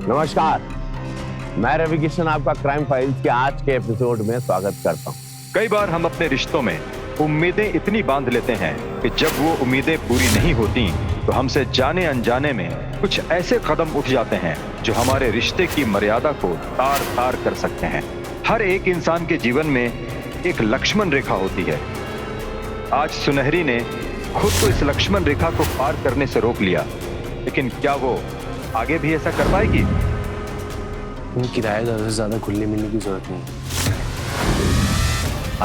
नमस्कार, मैं रवि किशन आपका क्राइम फाइल्स के आज के एपिसोड में स्वागत करता हूं। कई बार हम अपने रिश्तों में उम्मीदें इतनी बांध लेते हैं कि जब वो उम्मीदें पूरी नहीं होती तो हमसे जाने अनजाने में कुछ ऐसे कदम उठ जाते हैं जो हमारे रिश्ते की मर्यादा को तार तार कर सकते हैं। हर एक इंसान के जीवन में एक लक्ष्मण रेखा होती है। आज सुनहरी ने खुद को इस लक्ष्मण रेखा को पार करने से रोक लिया, लेकिन क्या वो आगे भी ऐसा कर पाएगी? किराएदार से ज्यादा खुलने मिलने की जरूरत नहीं।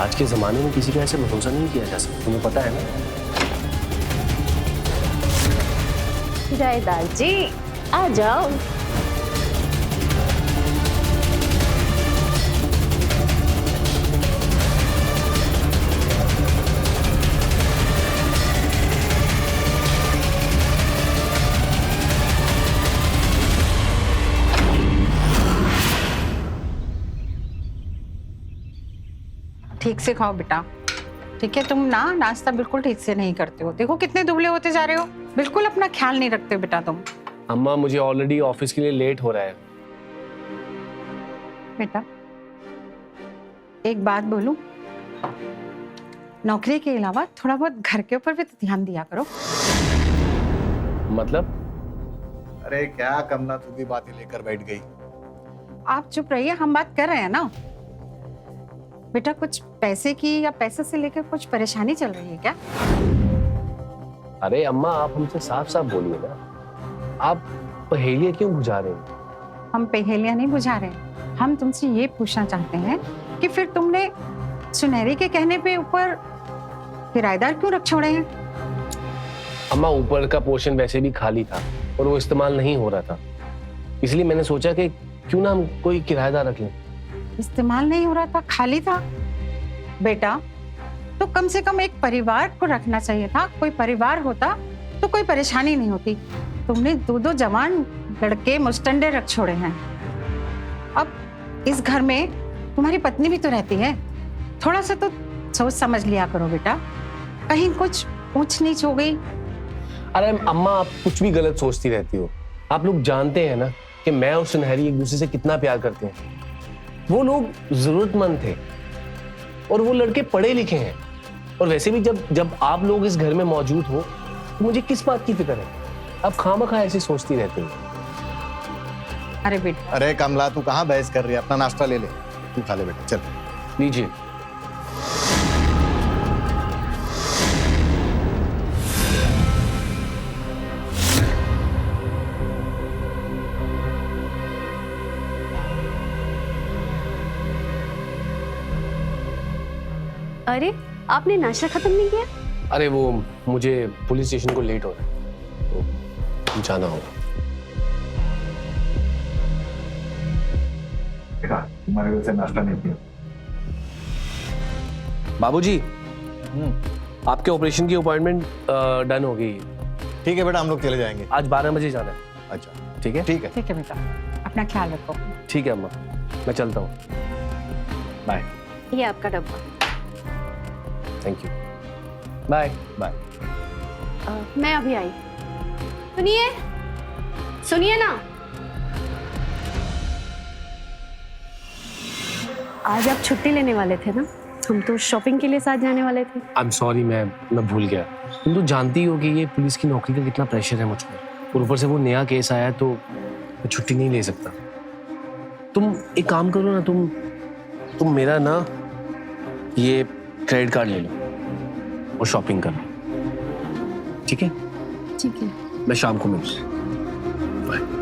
आज के जमाने में किसी का ऐसे भरोसा नहीं किया जा सकता, तुम्हें पता है ना। किराएदार जी आ जाओ। ठीक से खाओ बेटा, ठीक है। तुम ना नाश्ता बिल्कुल ठीक से नहीं करते हो। देखो कितने दुबले होते जा रहे हो, बिल्कुल अपना ख्याल नहीं रखते हो बेटा तुम। अम्मा मुझे ऑलरेडी ऑफिस के लिए लेट हो रहा है। बेटा एक बात बोलूं, नौकरी के अलावा थोड़ा बहुत घर के ऊपर भी तो ध्यान दिया करो। मतलब? अरे क्या कमला तू भी बातें लेकर बैठ गई। आप चुप रहिए, हम बात कर रहे हैं ना। बेटा कुछ पैसे की या पैसे से लेकर कुछ परेशानी चल रही है क्या? अरे अम्मा आप हमसे साफ साफ बोलिए ना, आप पहेलियां क्यों बुझा रहे हैं? हम पहेलियां नहीं बुझा रहे हैं, हम तुमसे ये पूछना चाहते हैं कि फिर तुमने सुनहरी के कहने पे ऊपर किराएदार क्यों रख छोड़े हैं? अम्मा ऊपर का पोर्शन वैसे भी खाली था और वो इस्तेमाल नहीं हो रहा था, इसलिए मैंने सोचा कि क्यों ना हम कोई किराएदार रख लें। इस्तेमाल नहीं हो रहा था, खाली था। बेटा तो कम से कम एक परिवार को रखना चाहिए था। कोई परिवार होता तो कोई परेशानी नहीं होती। तुमने दो जवान लड़के मुस्टंडे रख छोड़े हैं। अब इस घर में तुम्हारी पत्नी भी तो रहती है, थोड़ा सा तो सोच समझ लिया करो बेटा, कहीं कुछ ऊंच नीच हो गई। अरे अम्मा आप कुछ भी गलत सोचती रहती हो। आप लोग जानते हैं ना कि मैं और सुनहरी एक दूसरे से कितना प्यार करते हैं। वो लोग जरूरतमंद थे और वो लड़के पढ़े लिखे हैं, और वैसे भी जब आप लोग इस घर में मौजूद हो तो मुझे किस बात की फिक्र है? आप खामखा ऐसे सोचती रहती हो। अरे बेटा, अरे कमला तू कहाँ बहस कर रही है, अपना नाश्ता ले ले, तू खा ले बेटा, चल लीजिए। अरे आपने नाश्ता खत्म नहीं किया? अरे वो मुझे पुलिस स्टेशन को लेट हो रहा है तो जाना होगा। तुम्हारे वजह से नाश्ता नहीं किया। बाबूजी, आपके ऑपरेशन की अपॉइंटमेंट डन हो गई। ठीक है बेटा, हम लोग चले जाएंगे। आज 12 बजे जाना है। अच्छा ठीक है? ठीक है। ठीक है बेटा, अपना ख्याल रखो। ठीक है अम्मा, मैं चलता हूँ। बाय। ये आपका डब्बा। Thank you. Bye bye. मैं अभी आई। सुनिए सुनिए ना, आज आप छुट्टी लेने वाले थे ना? हम तो शॉपिंग के लिए साथ जाने वाले थे। आई एम सॉरी, मैं भूल गया। तुम तो जानती हो कि ये पुलिस की नौकरी का कितना प्रेशर है मुझ पर, और ऊपर से वो नया केस आया तो मैं छुट्टी नहीं ले सकता। तुम एक काम करो ना, तुम मेरा ना ये क्रेडिट कार्ड ले लो और शॉपिंग कर लो, ठीक है? ठीक है। मैं शाम को मिलूँ। बाय।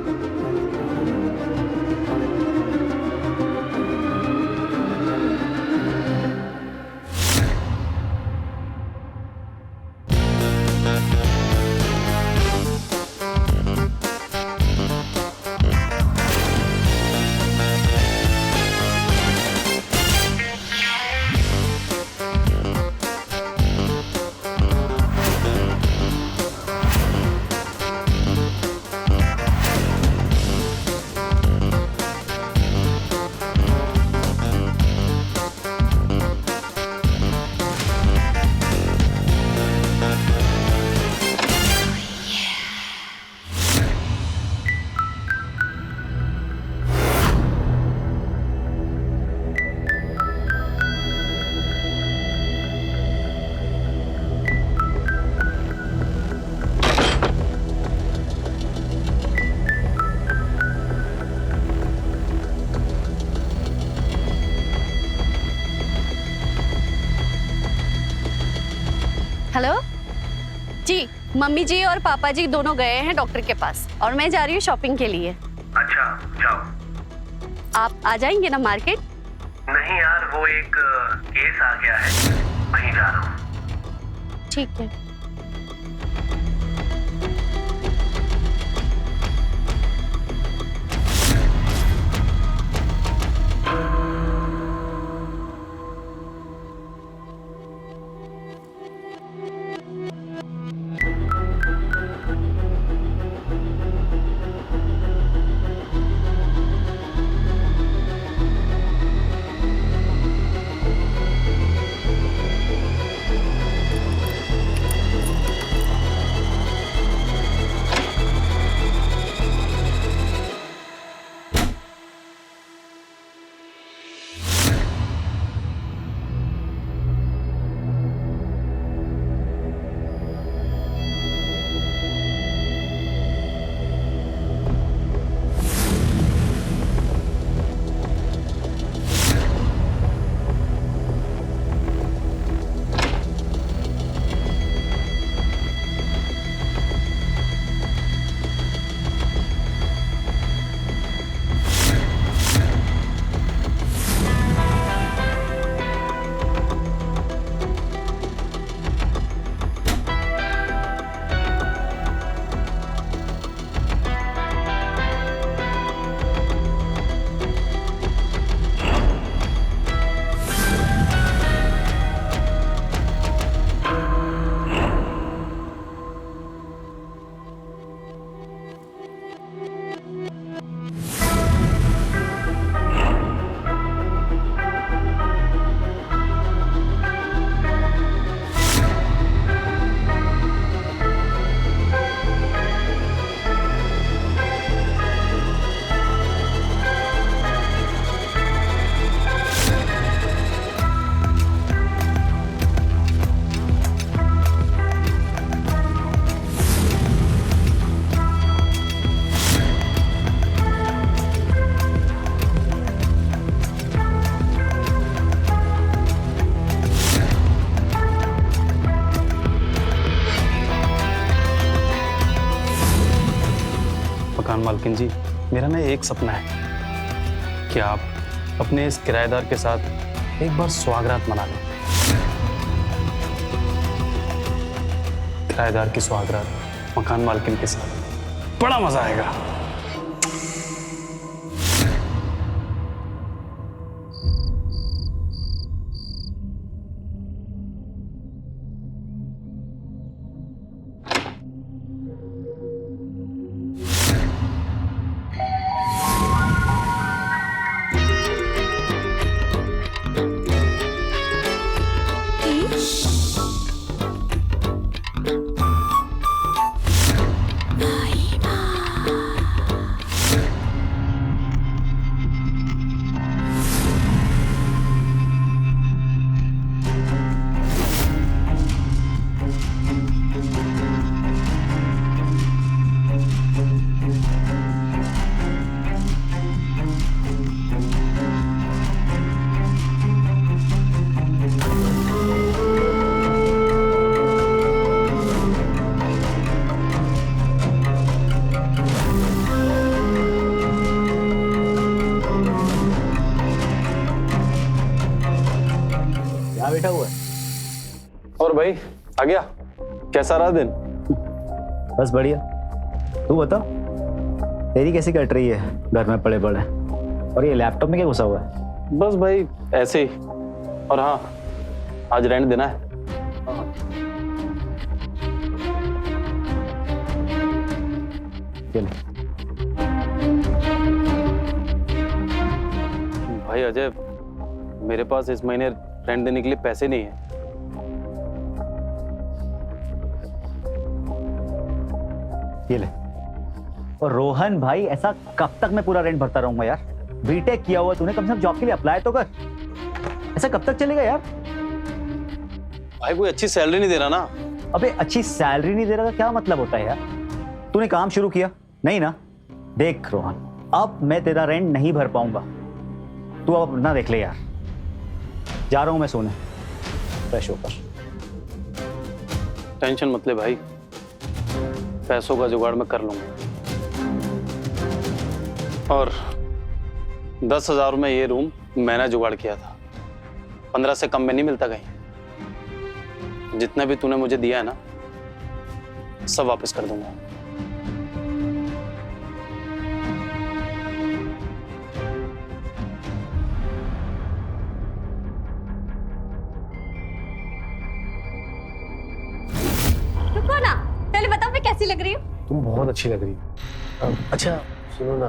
जी, मम्मी जी और पापा जी दोनों गए हैं डॉक्टर के पास और मैं जा रही हूँ शॉपिंग के लिए। अच्छा जाओ। आप आ जाएंगे ना मार्केट? नहीं यार, वो एक केस आ गया है, वहीं जा रहा हूँ। ठीक है। मकान मालकिन जी, मेरा ना एक सपना है कि आप अपने इस किराएदार के साथ एक बार सुहागरात मना लें। किराएदार की सुहागरात मकान मालकिन के साथ, बड़ा मजा आएगा। बैठा हुआ है। और भाई आ गया, कैसा रहा दिन? बस बढ़िया, तू बता तेरी कैसी कट रही है घर में पड़े पड़े? और ये लैपटॉप में क्या घुसा हुआ है? बस भाई ऐसे ही। और हाँ, आज रेंट देना है। भाई अजय, मेरे पास इस महीने रेंट देने के लिए पैसे नहीं है। ये ले। और रोहन भाई, ऐसा कब तक मैं पूरा रेंट भरता रहूंगा यार? बीटेक किया हुआ तूने, कम से कम जॉब के लिए अप्लाई तो कर। ऐसा कब तक चलेगा यार? भाई कोई अच्छी सैलरी नहीं दे रहा ना। अबे अच्छी सैलरी नहीं दे रहा का क्या मतलब होता है यार? तूने काम शुरू किया नहीं ना? देख रोहन, अब मैं तेरा रेंट नहीं भर पाऊंगा, तू अब अपना देख ले यार। जा रहा हूं मैं सोने, फ्रेश होकर। टेंशन मत ले भाई, पैसों का जुगाड़ मैं कर लूंगा। और 10,000 में ये रूम मैंने जुगाड़ किया था, 15 से कम में नहीं मिलता कहीं। जितना भी तूने मुझे दिया है ना, सब वापस कर दूंगा। रुको ना, पहले बताओ मैं कैसी लग रही हूँ। तुम बहुत अच्छी लग रही हो। अच्छा सुनो ना,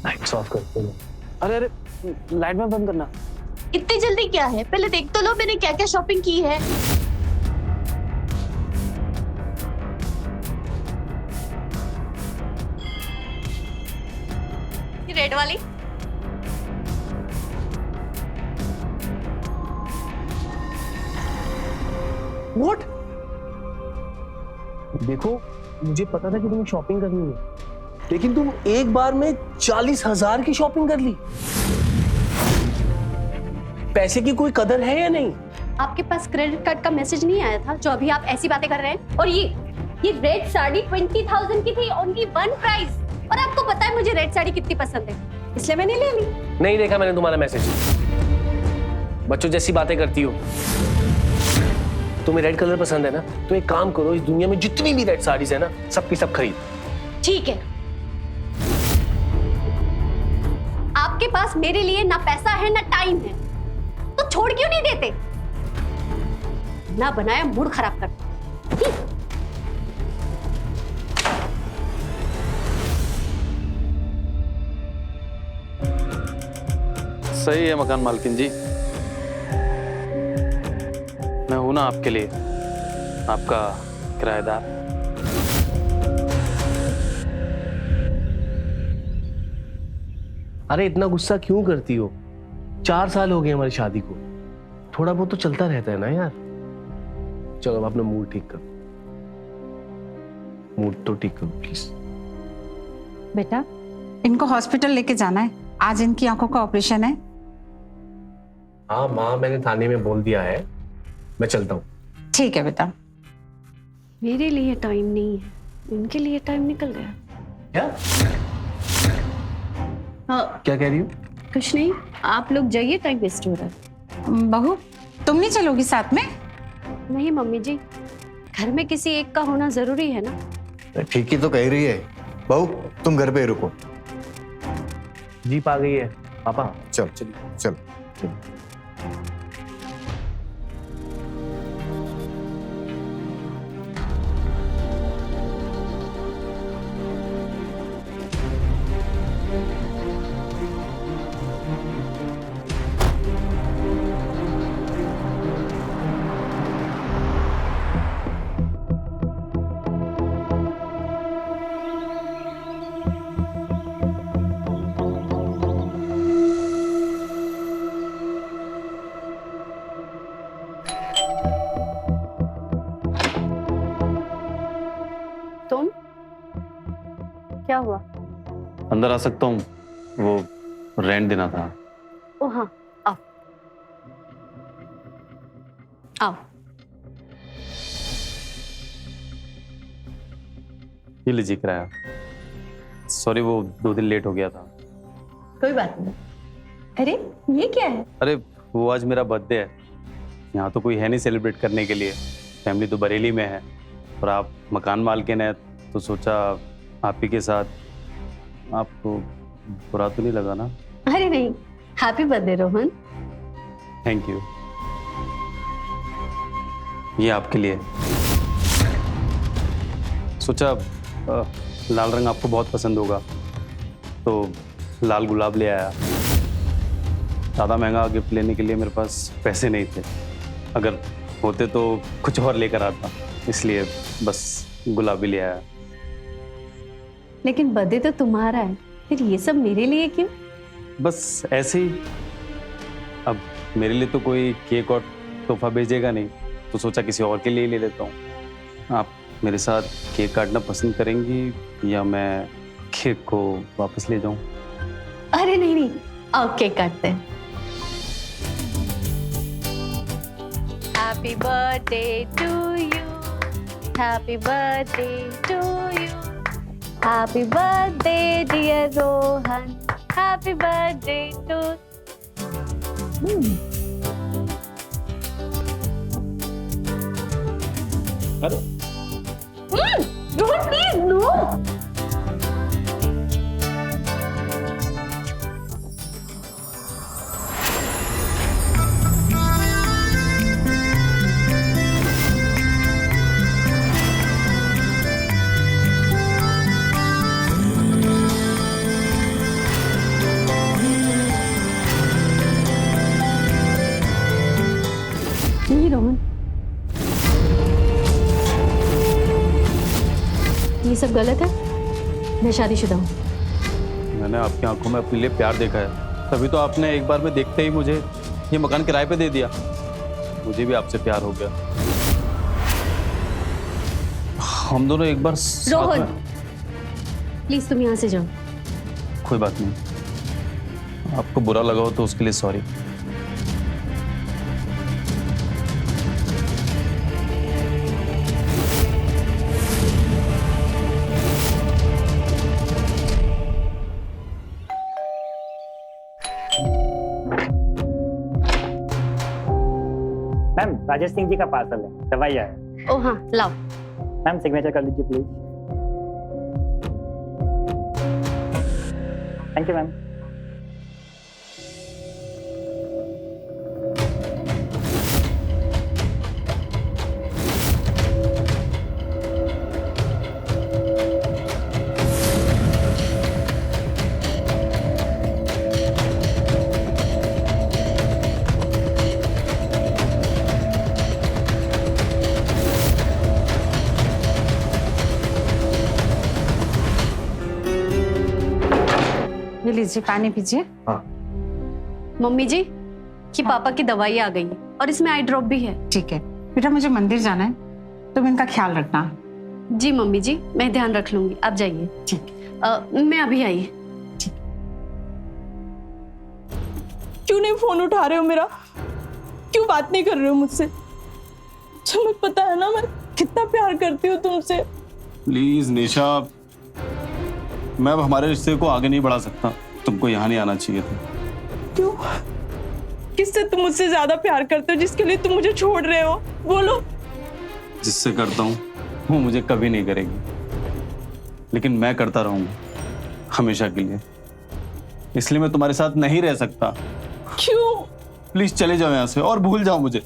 लाइट्स ऑफ करते हो। अरे अरे, लाइट में बंद करना। इतनी जल्दी क्या है, पहले देख तो लो मैंने क्या क्या शॉपिंग की है। ये रेड वाली, What? देखो, मुझे पता था कि तुम्हें शॉपिंग करनी है, लेकिन तुम एक बार में 40,000 की शॉपिंग कर ली। पैसे की कोई कदर है या नहीं? आपके पास क्रेडिट कार्ड का मैसेज नहीं आया था जो अभी आप ऐसी बातें कर रहे हैं? और ये रेड साड़ी 20,000 की थी, ओनली वन प्राइस। और आपको पता है मुझे रेड साड़ी कितनी पसंद है, इसलिए मैंने ले ली। नहीं देखा मैंने तुम्हारा मैसेज। बच्चों जैसी बातें करती हो। तुम्हें रेड कलर पसंद है ना, तो एक काम करो, इस दुनिया में जितनी भी रेड साड़ीज है ना, सबकी सब खरीद। ठीक है, आपके पास मेरे लिए ना पैसा है ना टाइम है, तो छोड़ क्यों नहीं देते? ना बनाया मूड खराब कर। सही है मकान मालकिन जी, मैं हूं ना आपके लिए, आपका किराएदार। अरे इतना गुस्सा क्यों करती हो? 4 साल हो गए हमारी शादी को, थोड़ा बहुत तो चलता रहता है ना यार। चलो अब अपना मूड ठीक करो, मूड तो ठीक करो प्लीज। बेटा, इनको हॉस्पिटल लेके जाना है, आज इनकी आंखों का ऑपरेशन है। हाँ माँ, मैंने थाने में बोल दिया है, मैं चलता हूँ। ठीक है बेटा। मेरे लिए टाइम नहीं है, इनके लिए टाइम निकल गया। क्या हाँ, क्या कह रही हो? कुछ नहीं, आप लोग जाइए, टाइम वेस्ट हो रहा है। बहू, तुम नहीं चलोगी साथ में? नहीं मम्मी जी, घर में किसी एक का होना जरूरी है ना। ठीक ही तो कह रही है बहू, तुम घर पे ही रुको। जीप आ गई है पापा। चल चल। तुम क्या हुआ? अंदर आ सकता हूँ? वो रेंट देना था। ओ हाँ, आओ आओ। ये लीजिए किराया। सॉरी, वो 2 दिन लेट हो गया था। कोई बात नहीं। अरे ये क्या है? अरे वो आज मेरा बर्थडे है, यहाँ तो कोई है नहीं सेलिब्रेट करने के लिए, फैमिली तो बरेली में है, और आप मकान मालकिन है तो सोचा आप ही के साथ। आपको बुरा तो नहीं लगा ना? अरे नहीं, happy birthday Rohan. Thank you. ये आपके लिए। सोचा लाल रंग आपको बहुत पसंद होगा, तो लाल गुलाब ले आया। ज़्यादा महंगा गिफ्ट लेने के लिए मेरे पास पैसे नहीं थे, अगर होते तो कुछ और लेकर आता, इसलिए बस गुलाबी ले आया। लेकिन बर्थडे तो तुम्हारा है, फिर ये सब मेरे लिए क्यों? बस ऐसे ही। अब मेरे लिए तो कोई केक और तोहफा भेजेगा नहीं, तो सोचा किसी और के लिए ले लेता हूँ। आप मेरे साथ केक काटना पसंद करेंगी या मैं केक को वापस ले जाऊं? अरे नहीं नहीं, आओ केक काटते हैं। Happy birthday to you, Happy birthday to you. Happy birthday dear Rohan. Happy birthday to अरे Rohan, please no. नहीं रोहन, ये सब गलत है। मैं शादीशुदा हूँ। मैंने आपकी आंखों में अपने लिए प्यार देखा है, तभी तो आपने एक बार में देखते ही मुझे ये मकान किराए पे दे दिया। मुझे भी आपसे प्यार हो गया। हम दोनों एक बार साथ रोहन, में... प्लीज तुम यहाँ से जाओ। कोई बात नहीं, आपको बुरा लगा हो तो उसके लिए सॉरी। मैम, राजेश सिंह जी का पार्सल है, दवाई आया। ओ हाँ, लाओ। मैम सिग्नेचर कर लीजिए प्लीज। Thank you ma'am. ये लीजिए, पानी पीजिए। मम्मी जी, कि पापा की दवाई आ गई है और इसमें आई ड्रॉप भी है। ठीक है बेटा, मुझे मंदिर जाना है, तुम इनका ख्याल रखना। जी मम्मी जी, मैं ध्यान रख लूंगी, आप जाइए। ठीक। मैं अभी आई। क्यों नहीं फोन उठा रहे हो मेरा? क्यों बात नहीं कर रहे हो मुझसे? तुम्हें पता है ना मैं कितना प्यार करती हूँ तुमसे। प्लीज निशा, मैं अब हमारे रिश्ते को आगे नहीं बढ़ा सकता। तुमको यहाँ नहीं आना चाहिए था। क्यों? किससे तुम मुझसे ज्यादा प्यार करते हो जिसके लिए तुम मुझे छोड़ रहे हो? बोलो। जिससे करता हूँ वो मुझे कभी नहीं करेगी, लेकिन मैं करता रहूंगा हमेशा के लिए। इसलिए मैं तुम्हारे साथ नहीं रह सकता। क्यों? प्लीज चले जाओ यहाँ से और भूल जाओ मुझे।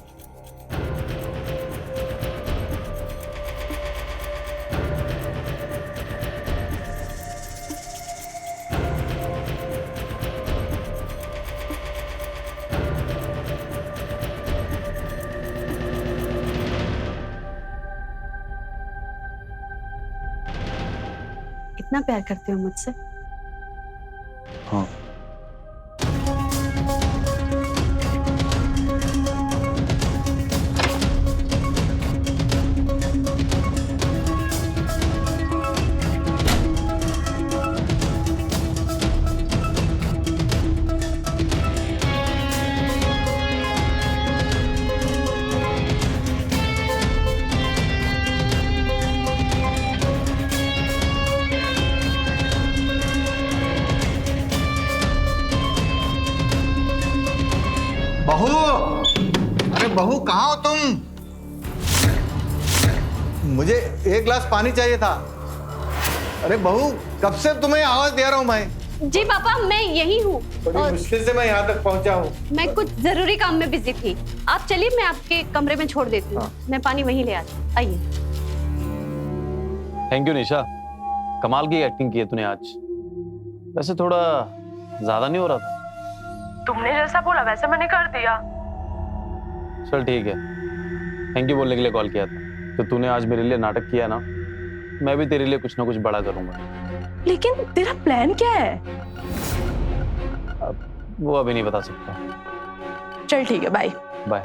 इतना प्यार करते हो मुझसे? हाँ। बहू, अरे बहू कहाँ हो तुम? मुझे एक गिलास पानी चाहिए था। अरे बहू, कब से तुम्हें आवाज दे रहा हूँ मैं। जी पापा, मैं यही हूँ। बड़ी मुश्किल से मैं यहाँ तक पहुँचा हूँ। मैं कुछ जरूरी काम में बिजी थी। आप चलिए, मैं आपके कमरे में छोड़ देती हूँ। हाँ। मैं पानी वहीं ले आती हूँ। आइए। थैंक यू निशा, कमाल की एक्टिंग की है तूने आज। वैसे थोड़ा ज्यादा नहीं हो रहा था? तुमने जैसा बोला वैसे मैंने कर दिया। चल ठीक है, थैंक यू बोलने के लिए कॉल किया था। तो तूने आज मेरे लिए नाटक किया ना, मैं भी तेरे लिए कुछ ना कुछ बड़ा करूंगा। लेकिन तेरा प्लान क्या है? अब वो अभी नहीं बता सकता। चल ठीक है, बाय बाय।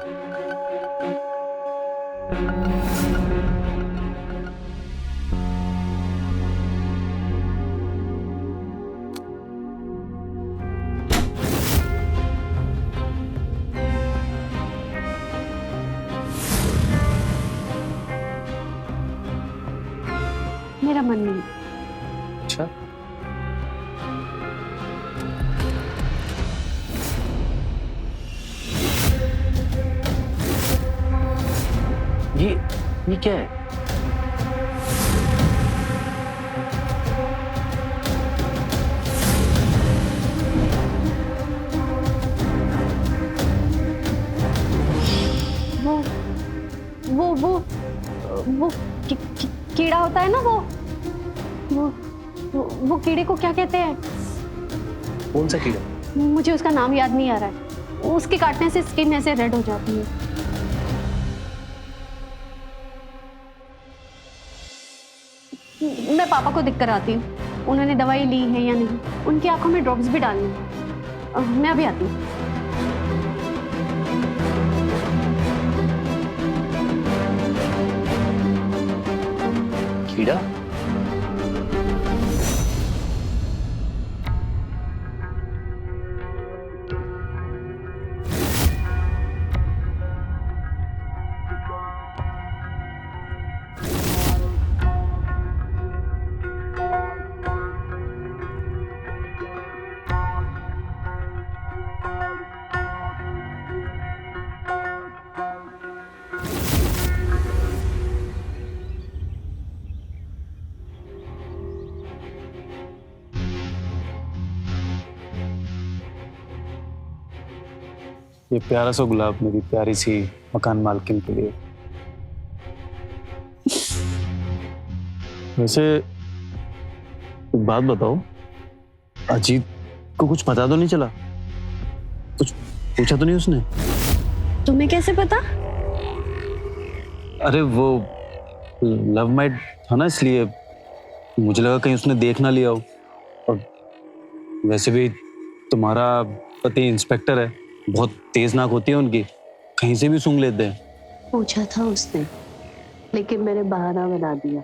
मेरा मन नहीं। अच्छा, ये क्या है? वो कीड़ा होता है ना, वो कीड़े को क्या कहते हैं? कौन सा कीड़ा? मुझे उसका नाम याद नहीं आ रहा है। उसके काटने से स्किन ऐसे रेड हो जाती है। मैं पापा को दिख कर आती हूँ, उन्होंने दवाई ली है या नहीं। उनकी आंखों में ड्रॉप्स भी डालनी है। मैं अभी आती हूँ। कीड़ा? ये प्यारा सा गुलाब मेरी प्यारी सी मकान मालकिन के लिए। वैसे एक बात बताओ, अजीत को कुछ पता तो नहीं चला? कुछ पूछा तो नहीं उसने? तुम्हें कैसे पता? अरे वो लव माइट था ना, इसलिए मुझे लगा कहीं उसने देख ना लिया हो। और वैसे भी तुम्हारा पति इंस्पेक्टर है, बहुत तेज नाक होती है उनकी, कहीं से भी सूंघ लेते हैं। पूछा था उसने, लेकिन मैंने बहाना बना दिया।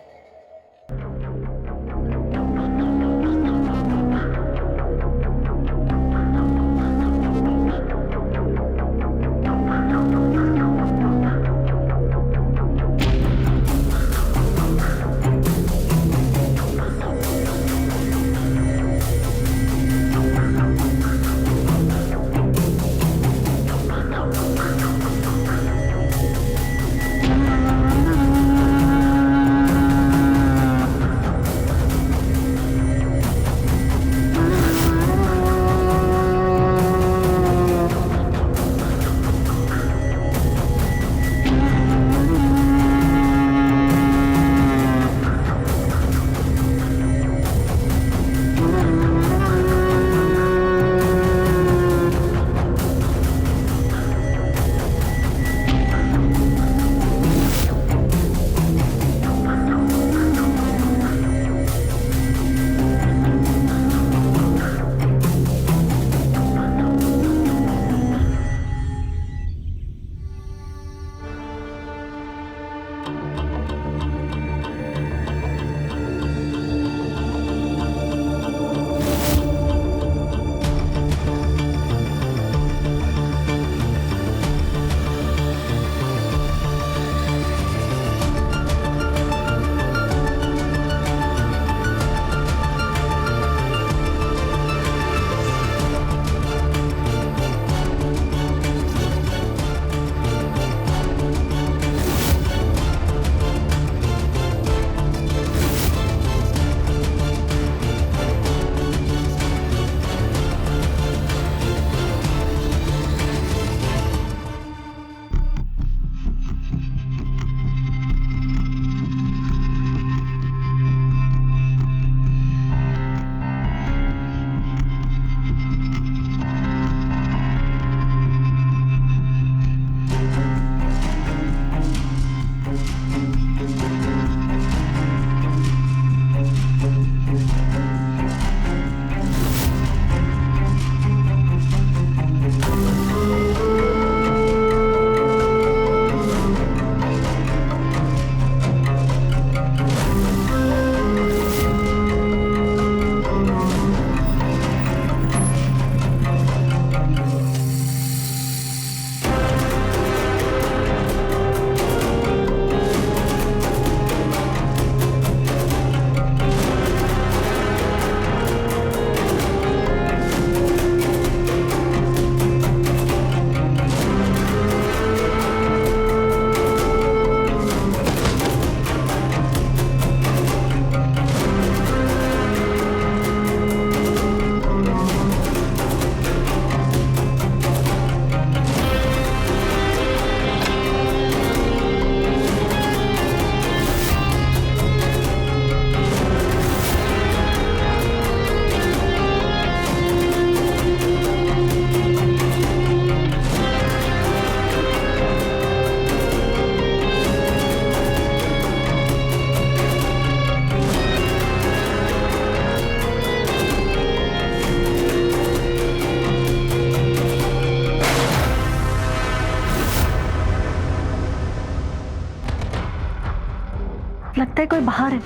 है कोई बाहर है।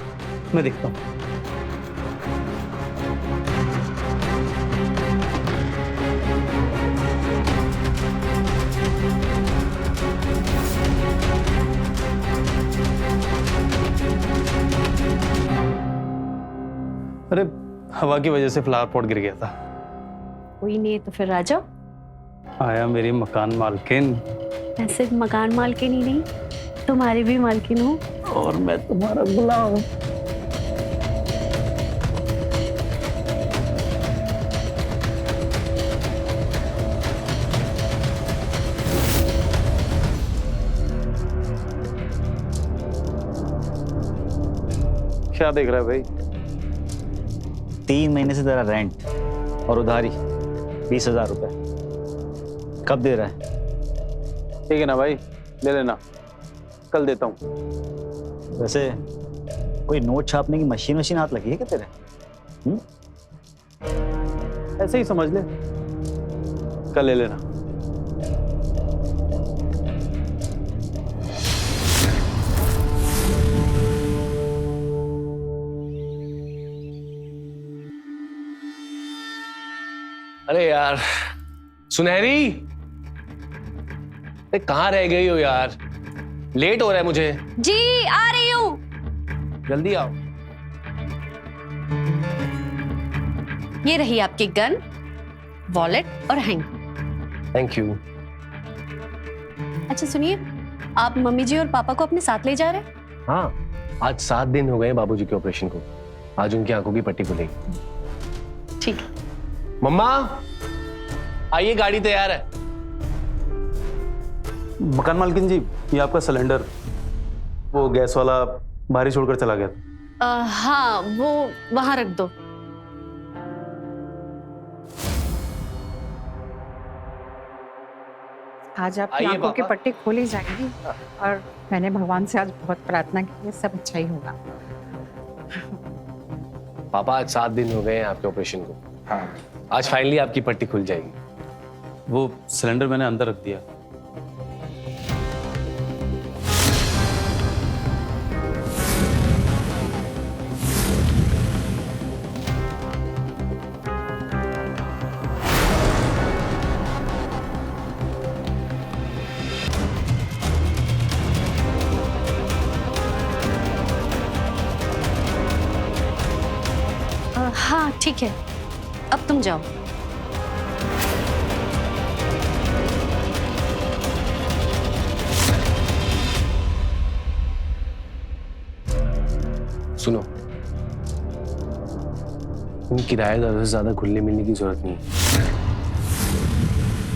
मैं देखता हूँ। अरे हवा की वजह से फ्लावर पॉट गिर गया था। कोई नहीं तो फिर आ जाओ। आया मेरी मकान मालकिन। मैं सिर्फ मकान मालकिन ही नहीं, तुम्हारी भी मालकिन हूँ। और मैं तुम्हारा गुलाम। क्या देख रहा है भाई? 3 महीने से तेरा रेंट और उधारी 20,000 रुपए कब दे रहा है? ठीक है ना भाई, ले लेना, कल देता हूँ। वैसे कोई नोट छापने की मशीन हाथ लगी है क्या तेरे? ऐसे ही समझ ले, कल ले लेना। अरे यार सुनहरी, अरे कहाँ रह गई हो यार? लेट हो रहा है मुझे। जी आ रही हूँ। जल्दी आओ। ये रही आपकी गन, वॉलेट और हैंग। Thank you. अच्छा सुनिए, आप मम्मी जी और पापा को अपने साथ ले जा रहे हैं? हाँ, आज 7 दिन हो गए बाबूजी के ऑपरेशन को। आज उनकी आंखों की पट्टी खुलेगी। ठीक है। मम्मा आइए, गाड़ी तैयार है। मकान मालकिन जी, ये आपका सिलेंडर, वो गैस वाला बाहर छोड़कर चला गया था। हाँ वो वहां रख दो। आज आपकी आइए आंखों की पापा। पट्टी खोली जाएगी और मैंने भगवान से आज बहुत प्रार्थना की है, सब अच्छा ही होगा। पापा आज 7 दिन हो गए हैं आपके ऑपरेशन को। हाँ। आज फाइनली आपकी पट्टी खुल जाएगी। वो सिलेंडर मैंने अंदर रख दिया। हाँ ठीक है, अब तुम जाओ। सुनो, इन किराएदारों से ज्यादा घुलने मिलने की जरूरत नहीं है।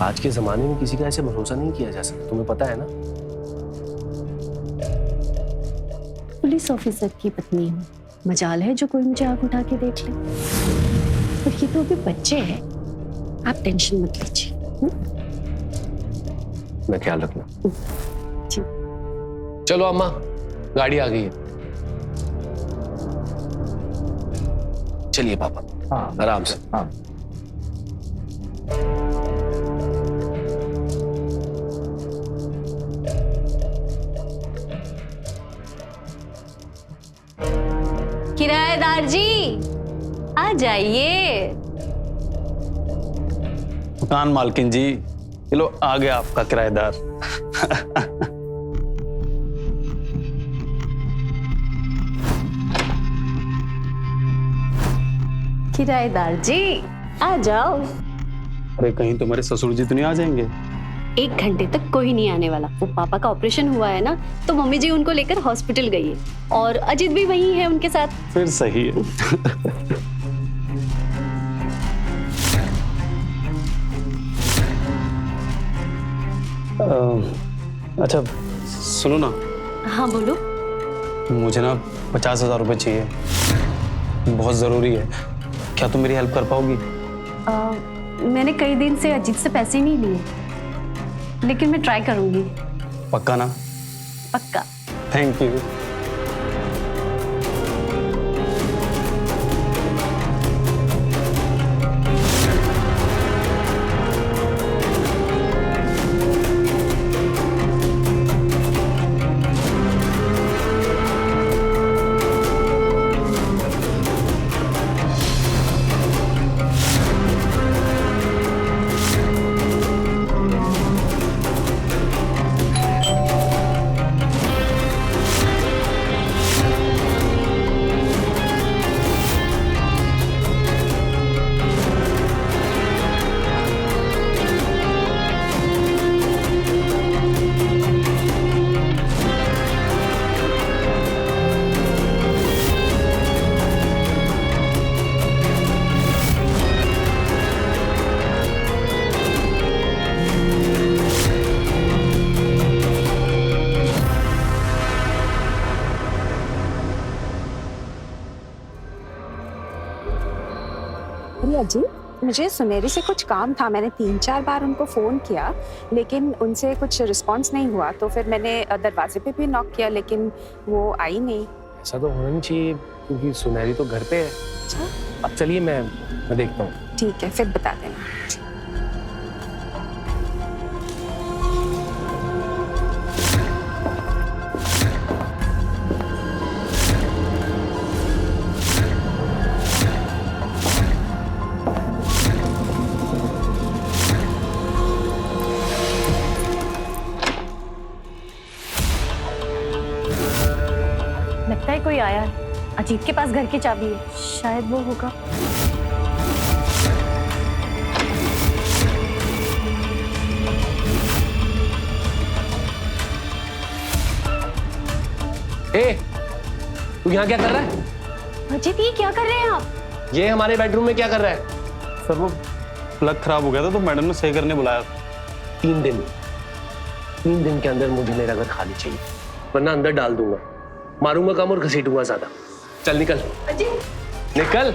आज के जमाने में किसी का ऐसे भरोसा नहीं किया जा सकता, तुम्हें पता है ना। पुलिस ऑफिसर की पत्नी हूँ, मजाल है जो कोई मुझे आंख उठा के देख ले। और ये तो अभी बच्चे हैं, आप टेंशन मत लीजिए। मैं ख्याल रखना। ठीक। चलो अम्मा, गाड़ी आ गई है। चलिए पापा। हाँ, आराम से। हाँ। किराएदार जी आ जाइए। मकान मालकिन जी, चलो आ गया आपका किराएदार। किराएदार जी आ जाओ। अरे कहीं तुम्हारे ससुर जी तो नहीं आ जाएंगे? 1 घंटे तक कोई नहीं आने वाला। वो पापा का ऑपरेशन हुआ है ना, तो मम्मी जी उनको लेकर हॉस्पिटल गई है और अजित भी वहीं है उनके साथ। फिर सही है। अच्छा सुनो ना, हाँ बोलो। मुझे ना 50,000 रुपए चाहिए, बहुत जरूरी है। क्या तुम मेरी हेल्प कर पाओगी? मैंने कई दिन से अजीत से पैसे नहीं लिए, लेकिन मैं ट्राई करूंगी। पक्का ना? पक्का। Thank you. अरे अजीत, मुझे सुनहरी से कुछ काम था। मैंने 3-4 बार उनको फोन किया लेकिन उनसे कुछ रिस्पांस नहीं हुआ, तो फिर मैंने दरवाजे पे भी नॉक किया लेकिन वो आई नहीं। ऐसा तो होना नहीं चाहिए क्योंकि सुनहरी तो घर पे है। अच्छा, अब चलिए मैं देखता हूँ। ठीक है, फिर बता देना। लगता है कोई आया है। अजीत के पास घर की चाबी है, शायद वो होगा। ए, तू यहाँ क्या कर रहा है? अजीत, ये क्या कर रहे हैं आप? ये हमारे बेडरूम में क्या कर रहा है? सर वो प्लग खराब हो गया था तो मैडम ने सही करने बुलाया। 3 दिन के अंदर मुझे मेरा घर खाली चाहिए, वरना अंदर डाल दूंगा, मारूंगा कम और घसीटूंगा ज्यादा। चल निकल। अजीत, निकल।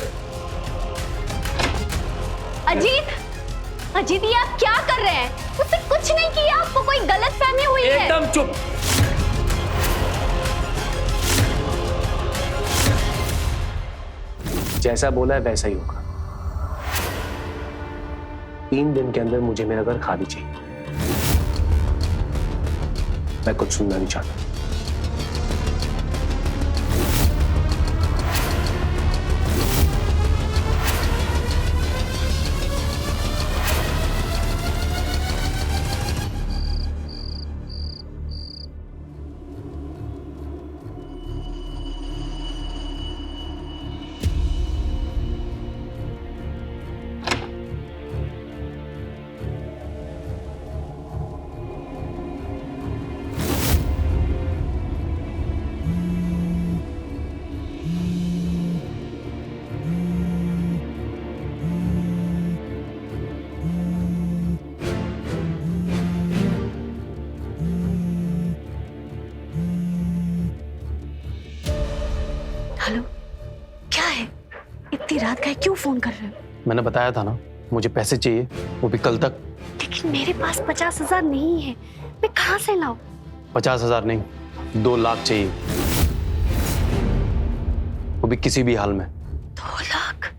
अजीत, ये आप क्या कर रहे हैं? उसने कुछ नहीं किया, आपको कोई गलतफहमी हुई है। एकदम चुप। जैसा बोला है वैसा ही होगा। 3 दिन के अंदर मुझे मेरा घर खाली चाहिए। मैं कुछ सुनना नहीं चाहता। हेलो, क्या है? इतनी रात का क्यों फोन कर रहे हो? मैंने बताया था ना मुझे पैसे चाहिए, वो भी कल तक। लेकिन मेरे पास 50,000 नहीं है, मैं कहाँ से लाऊं? 50,000 नहीं, 2 लाख चाहिए, वो भी किसी भी हाल में। 2 लाख?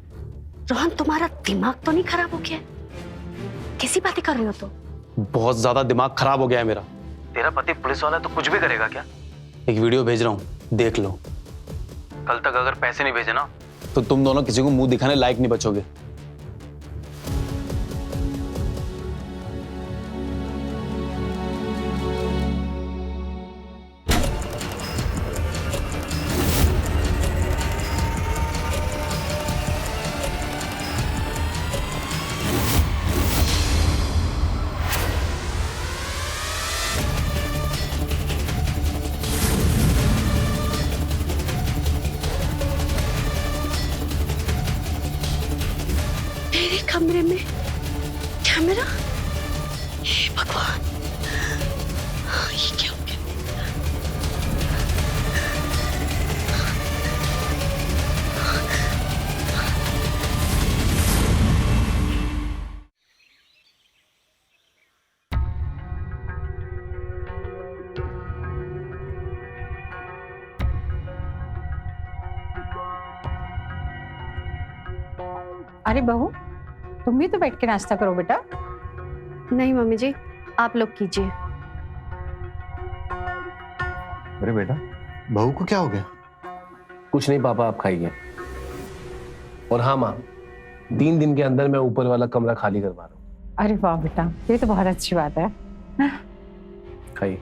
रोहन, तुम्हारा दिमाग तो नहीं खराब हो गया? कैसी बातें कर रहे हो तुम? बहुत ज्यादा दिमाग खराब हो गया है मेरा। तेरा पति पुलिस वाला है तो कुछ भी करेगा क्या? एक वीडियो भेज रहा हूँ, देख लो। कल तक अगर पैसे नहीं भेजे ना तो तुम दोनों किसी को मुंह दिखाने लायक नहीं बचोगे। मेरे कमरे में कैमरा? हे भगवान, ये क्या हो गया? अरे बहू, तुम भी तो बैठ के नाश्ता करो बेटा। नहीं मम्मी जी, आप लोग कीजिए। अरे बेटा, बहू को क्या हो गया? कुछ नहीं पापा, आप खाइए। और हाँ माँ, 3 दिन के अंदर मैं ऊपर वाला कमरा खाली करवा रहा हूँ। अरे वाह बेटा, ये तो बहुत अच्छी बात है। खाइए।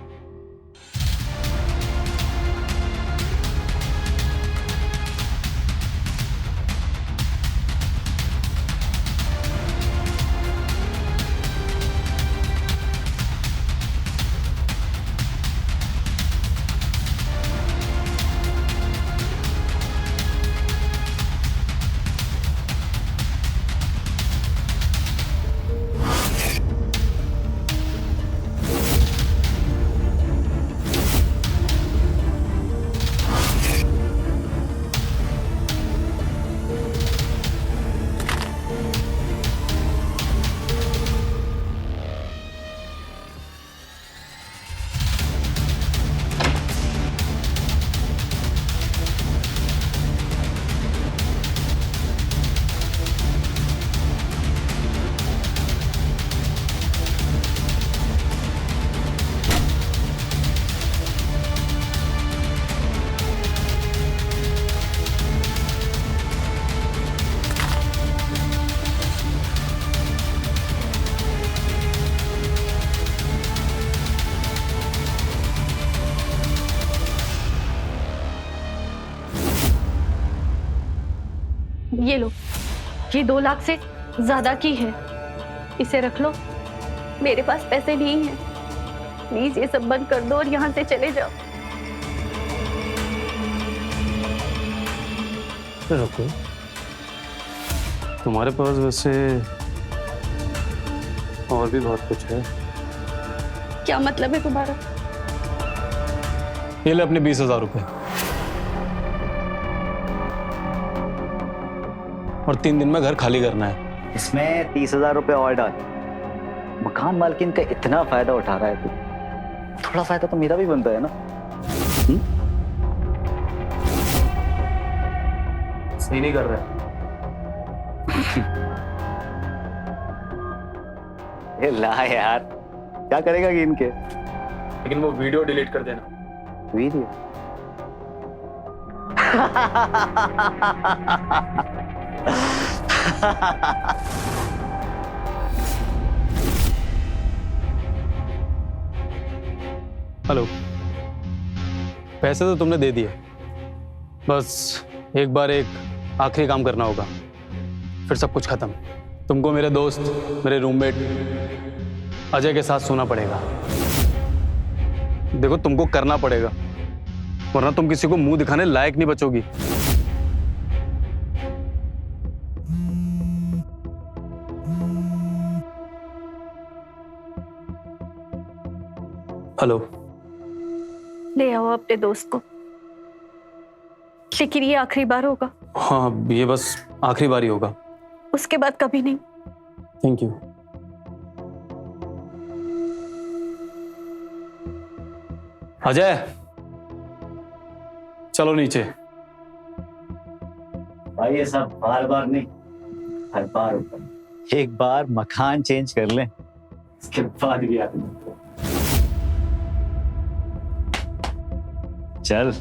ये लो, ये 2 लाख से ज्यादा की है, इसे रख लो। मेरे पास पैसे नहीं है, प्लीज ये सब बंद कर दो और यहाँ से चले जाओ। रुको, तुम्हारे पास वैसे और भी बहुत कुछ है। क्या मतलब है तुम्हारा? ये ले अपने 20,000 रुपए और 3 दिन में घर खाली करना है। इसमें 30,000 रुपए और डाल। मकान मालकिन का इतना फायदा उठा रहा है तू, थोड़ा फायदा तो मेरा भी बनता है ना। सही नहीं कर रहा है। ये ला यार, क्या करेगा गिन के? लेकिन वो वीडियो डिलीट कर देना। वीडियो? हेलो, पैसे तो तुमने दे दिए, बस एक बार एक आखिरी काम करना होगा, फिर सब कुछ खत्म। तुमको मेरे दोस्त, मेरे रूममेट अजय के साथ सोना पड़ेगा। देखो, तुमको करना पड़ेगा, वरना तुम किसी को मुंह दिखाने लायक नहीं बचोगी। हेलो, ले आओ अपने दोस्त को, लेकिन ये आखिरी बार होगा। हाँ, ये बस आखिरी बारी होगा, उसके बाद कभी नहीं। Thank you. अजय, चलो नीचे। भाई ये सब बार बार नहीं, हर बार होता है। एक बार मकान चेंज कर लें, इसके बाद भी आते हैं। चल।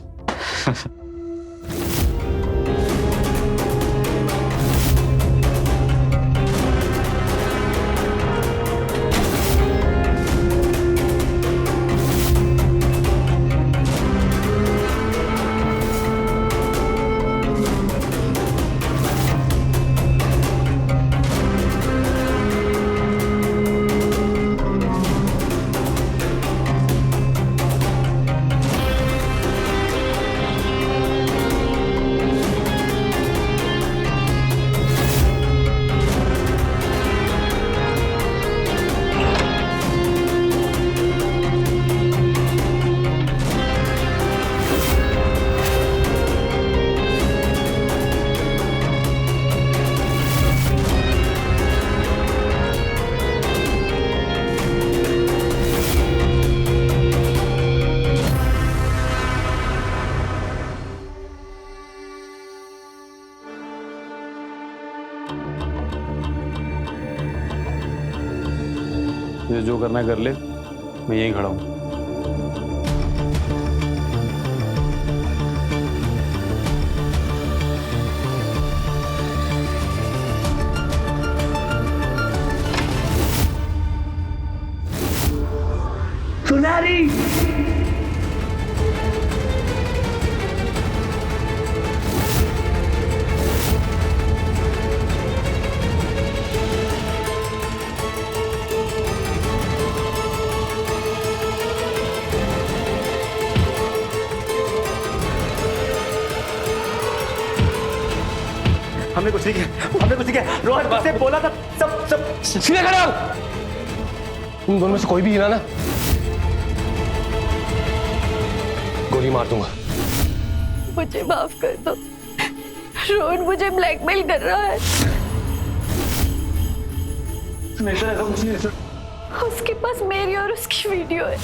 मुझे जो करना है कर ले, मैं यहीं खड़ा हूँ। सुनारी, हमने कुछ नहीं किया, हमने कुछ नहीं किया। रोहन से बोला था, सब सीधे खड़े हो। तुम दोनों में से कोई भी हिला ना, गोली मार दूंगा। मुझे माफ कर दो, रोहन मुझे ब्लैकमेल कर रहा है। नहीं सर, ऐसा कुछ नहीं है सर। उसके पास मेरी और उसकी वीडियो है।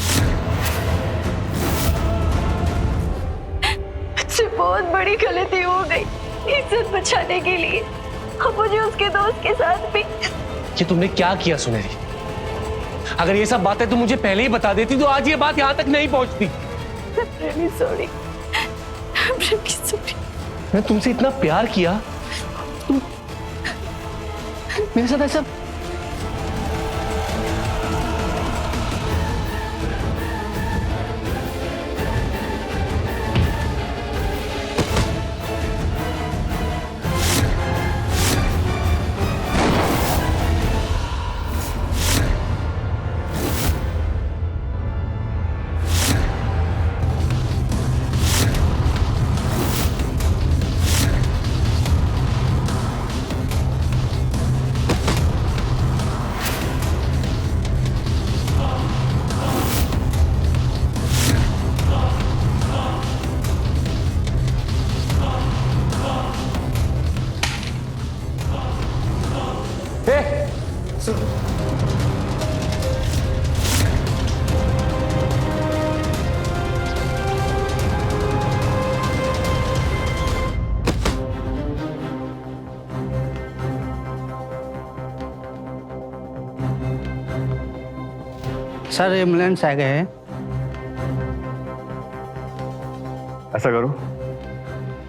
मुझसे बहुत बड़ी गलती हो गई, इज्जत बचाने के लिए अब मुझे उसके दोस्त के साथ भी। कि तुमने क्या किया सुनहरी? अगर ये सब बातें तुम मुझे पहले ही बता देती तो आज ये बात यहाँ तक नहीं पहुंचती। I'm sorry. I'm really sorry. मैंने तुमसे इतना प्यार किया, तुम मेरे साथ ऐसा। सर एम्बुलेंस आ गए हैं। ऐसा करो,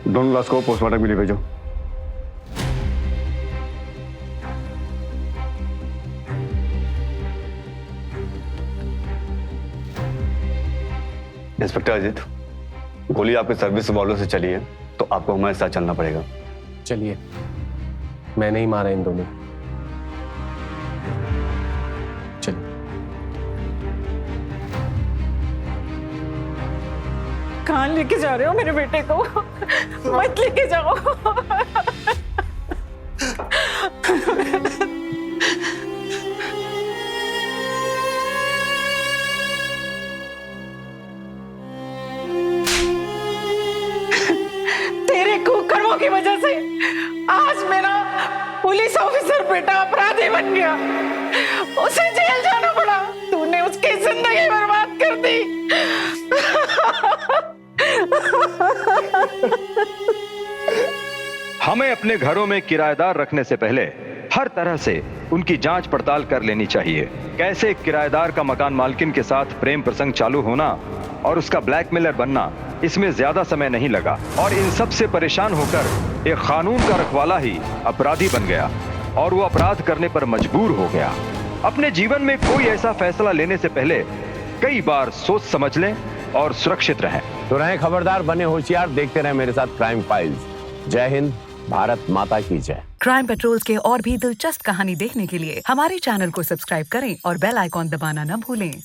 दोनों लाश को पोस्टमार्टम के लिए भेजो। इंस्पेक्टर अजीत, गोली आपके सर्विस वालों से चली है तो आपको हमारे साथ चलना पड़ेगा। चलिए, मैंने ही मारा इन दोनों। चलिए। कहाँ लेके जा रहे हो मेरे बेटे को? मत लेके जाओ। तेरे कुकर्मों की वजह से आज मेरा पुलिस ऑफिसर बेटा अपराधी बन गया। उसे जेल जाना पड़ा। तूने उसकी जिंदगी बर्बाद कर दी। हमें अपने घरों में किराएदार रखने से पहले हर तरह से उनकी जांच पड़ताल कर लेनी चाहिए। कैसे किराएदार का मकान मालकिन के साथ प्रेम प्रसंग चालू होना और उसका ब्लैकमेलर बनना, इसमें ज्यादा समय नहीं लगा और इन सब से परेशान होकर एक कानून का रखवाला ही अपराधी बन गया और वो अपराध करने पर मजबूर हो गया। अपने जीवन में कोई ऐसा फैसला लेने से पहले कई बार सोच समझ लें और सुरक्षित रहें। तो रहें खबरदार, बने होशियार, देखते रहें मेरे साथ क्राइम फाइल्स। जय हिंद, भारत माता की जय। क्राइम पेट्रोल्स के और भी दिलचस्प कहानी देखने के लिए हमारे चैनल को सब्सक्राइब करें और बेल आइकॉन दबाना न भूलें।